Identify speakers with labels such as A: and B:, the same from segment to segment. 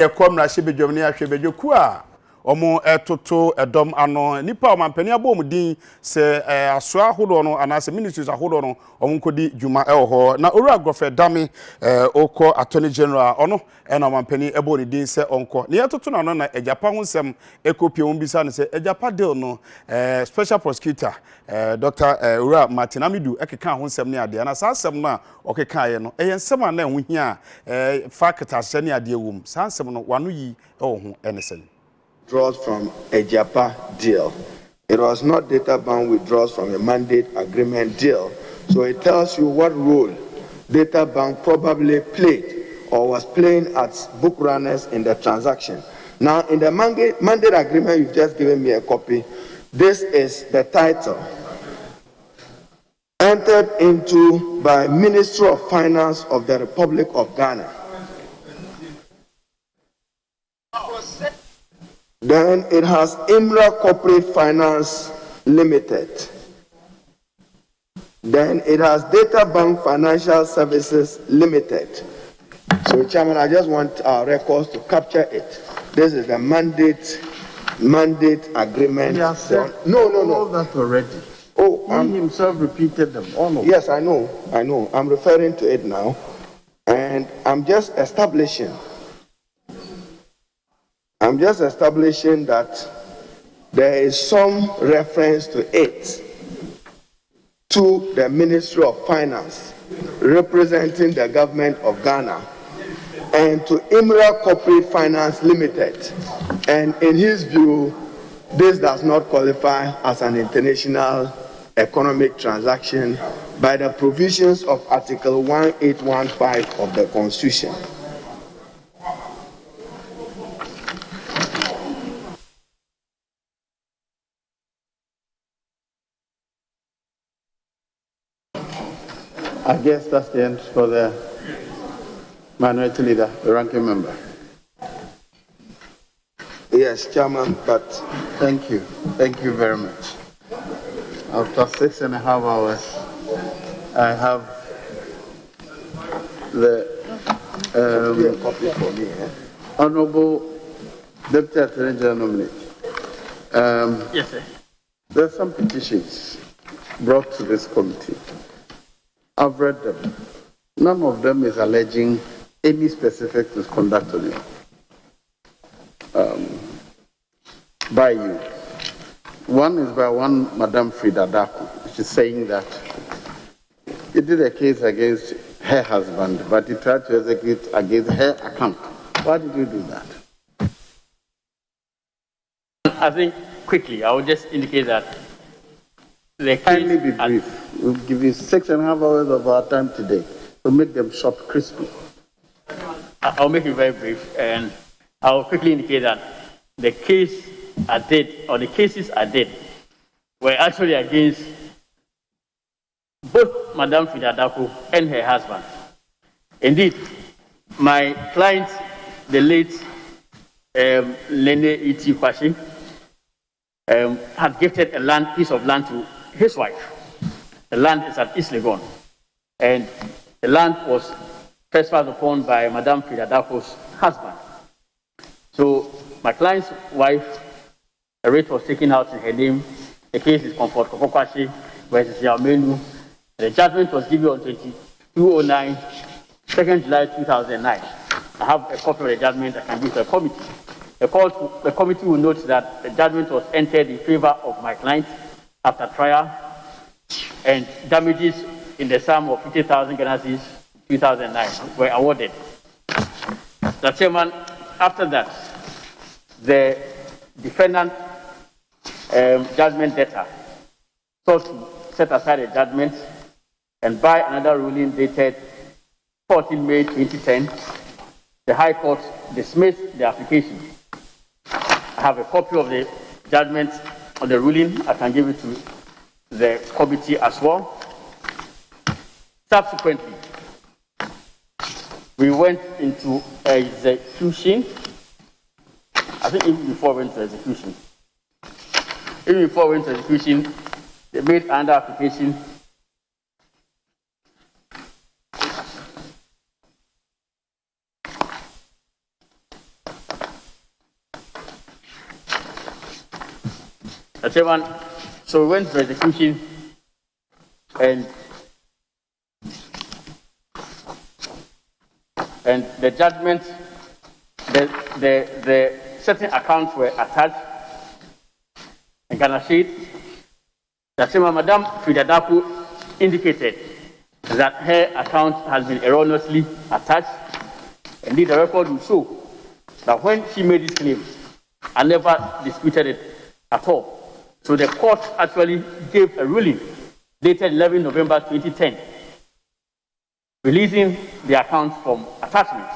A: Ekomra shebedwom ne ahwebedwoku a omo etoto edom ano nipa omampani abom din se asoa ahodo no anase ministries ahodo no omunkodi djuma eho na owura Godfrey Dame oko attorney general ono na omampani ebo ni din se onko ne etoto na no na Agyapa honsem ekopie wombisa ne se Agyapa deal no special prosecutor Dr. Owura Martin Amidu ekeka honsem ne ade na sa asem na okeka ye no eyensem na ehu hia fact asene ade wom sa asem no wano yi eho enesen
B: withdrawals from Agyapa deal. It was not data-bound withdrawals from a mandate agreement deal. So it tells you what role data-bound probably played or was playing as book runners in the transaction. Now, in the mandate agreement, you've just given me a copy. This is the title. Entered into by Ministry of Finance of the Republic of Ghana. Then it has IMRA Corporate Finance Limited. Then it has Data Bank Financial Services Limited. So, Chairman, I just want our records to capture it. This is the mandate agreement.
C: Yes,
B: no.
C: All that already.
B: Oh,
C: he himself repeated them. All of
B: yes, I know. I'm referring to it now, and I'm just establishing that there is some reference to it, to the Ministry of Finance representing the government of Ghana, and to IMRA Corporate Finance Limited. And in his view, this does not qualify as an international economic transaction by the provisions of Article 1815 of the Constitution.
C: I guess that's the end for the minority leader, the ranking member.
B: Yes, Chairman, but...
C: Thank you very much. After 6.5 hours, I have the
B: copy for me,
C: Honorable Deputy Attorney General nominee.
D: Yes, sir.
C: There are some petitions brought to this committee. I've read them. None of them is alleging any specific misconduct on you. By you. One is by one Madame Frida Daku, which is saying that he did a case against her husband, but he tried to execute against her account. Why did you do that?
D: I think quickly, I will just indicate that the
C: Kindly be brief. We'll give you 6.5 hours of our time today to make them short, crispy.
D: I'll make it very brief, and I'll quickly indicate that the case I did, or the cases I did, were actually against both Madame Frida Daku and her husband. Indeed, my client, the late Lene Iti Kwashi, had gifted a piece of land to his wife. The land is at East Legon, and the land was trespassed upon by Madame Frida Daku's husband. So my client's wife, a rate was taken out in her name. The case is Comfort Kokokwashi versus Amidu. The judgment was given on 2209, 2nd July 2009. I have a copy of the judgment I can give to the committee. The committee will note that the judgment was entered in favor of my client after trial, and damages in the sum of 50,000 Ghana cedis 2009 were awarded. The chairman, after that, the defendant judgment debtor sought to set aside a judgment, and by another ruling dated 14 May 2010, the High Court dismissed the application. I have a copy of the judgment of the ruling. I can give it to the committee as well. Subsequently, we went into execution. I think even before we went to execution, they made another application Mr. Chairman, so we went to execution, and the judgment, the certain accounts were attached and Ghana sheet. The Chairman, Madam Fridadaku indicated that her account has been erroneously attached. Indeed, the record will show that when she made this claim, I never disputed it at all. So the court actually gave a ruling dated 11 November 2010, releasing the account from attachment.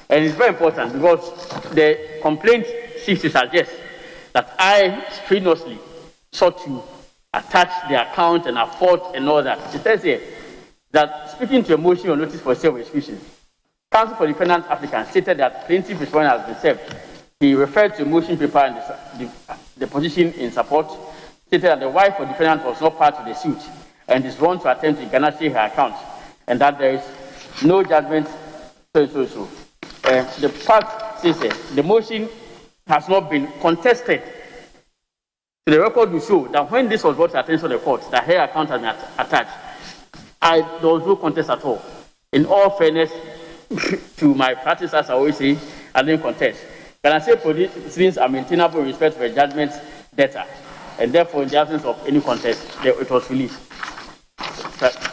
D: And it's very important because the complaint seeks to suggest that I strenuously sought to attach the account and afford and all that. It says here that speaking to a motion or notice for self-execution, counsel for defendant applicant stated that plaintiff respondent has been served. He referred to a motion paper and the position in support, stated that the wife of defendant was not part of the suit and is wrong to attempt to garnish her account, and that there is no judgment. So. The fact says the motion has not been contested. So the record will show that when this was brought to attention of the court, that her account has been attached, there was no contest at all. In all fairness to my practice, as I always say, I didn't contest. Can I say proceedings are maintainable in respect to the judgment debtor, and therefore, in the absence of any contest, it was released.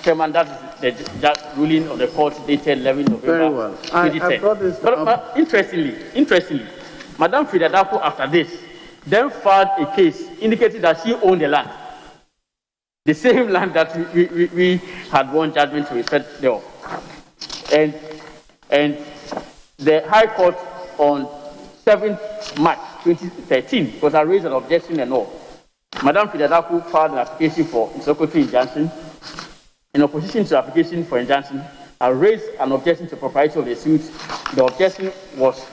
D: Chairman, that is the ruling of the court dated 11 November 2010. But interestingly, Madam Fridadaku, after this, then filed a case indicating that she owned the land, the same land that we had won judgment to respect thereof. And the High Court on 7th March 2013 was raised an objection and all. Madam Fridadaku filed an application for interlocutory injunction. In opposition to the application for injunction, I raised an objection to propriety of the suit. The objection was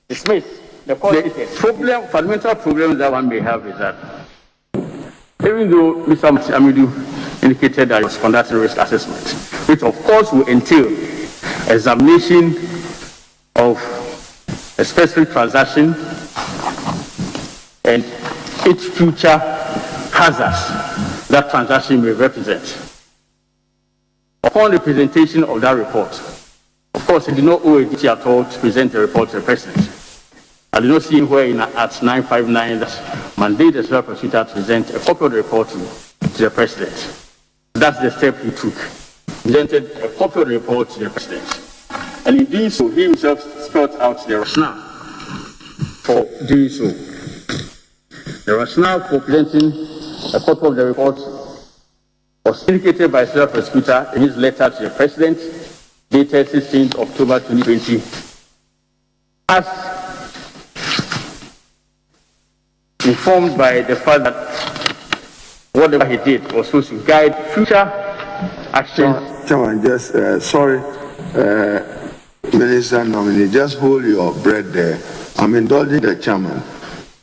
D: dismissed. The fundamental problem that one may have is that even though Mr. Amidu indicated that he was conducting risk assessment, which of course will entail examination of a specific transaction and its future hazards that transaction may represent. Upon the presentation of that report, of course, he did not owe a duty at all to present a report to the President. I did not see where at 959 that mandated the special prosecutor to present a copy of the report to the President. That's the step he took. He presented a copy of the report to the President. And in doing so, he himself spelled out the rationale for doing so. The rationale for presenting a copy of the report was indicated by the special prosecutor in his letter to the President, dated 16th October 2020, as informed by the fact that whatever he did was supposed to guide future actions.
B: Chairman, just sorry, Minister nominee, just hold your breath there. I'm indulging the chairman.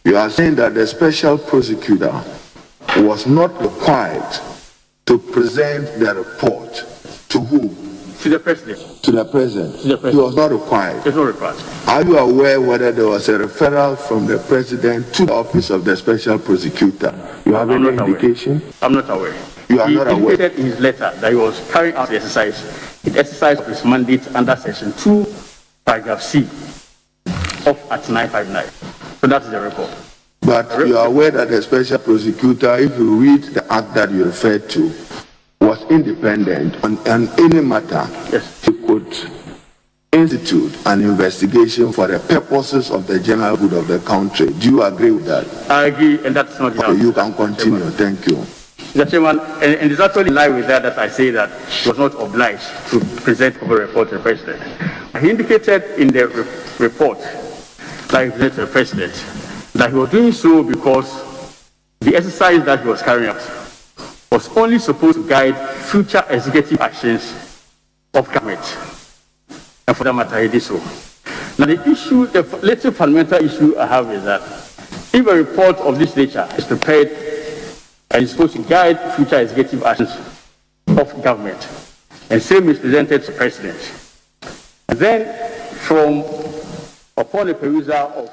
B: You are saying that the special prosecutor was not required to present the report to whom?
D: To the President.
B: To the President.
D: To the President.
B: He was not required.
D: It's not required.
B: Are you aware whether there was a referral from the President to the office of the special prosecutor? You have any indication?
D: I'm not aware.
B: You are not aware?
D: He indicated in his letter that he was carrying out the exercise, the exercise of his mandate under Section 2, Paragraph C of Act 959. So that is the record.
B: But you are aware that the special prosecutor, if you read the act that you referred to, was independent on any matter.
D: Yes.
B: He could institute an investigation for the purposes of the general good of the country. Do you agree with that?
D: I agree, and that's not the
B: okay, you can continue.
D: Chairman.
B: Thank you.
D: Mr. Chairman, and it's actually in line with that I say that he was not obliged to present a report to the President. He indicated in the report that he presented to the President that he was doing so because the exercise that he was carrying out was only supposed to guide future executive actions of government. And for that matter, he did so. Now the little fundamental issue I have is that if a report of this nature is prepared and is supposed to guide future executive actions of government, and same is presented to the President, and then upon the perusal of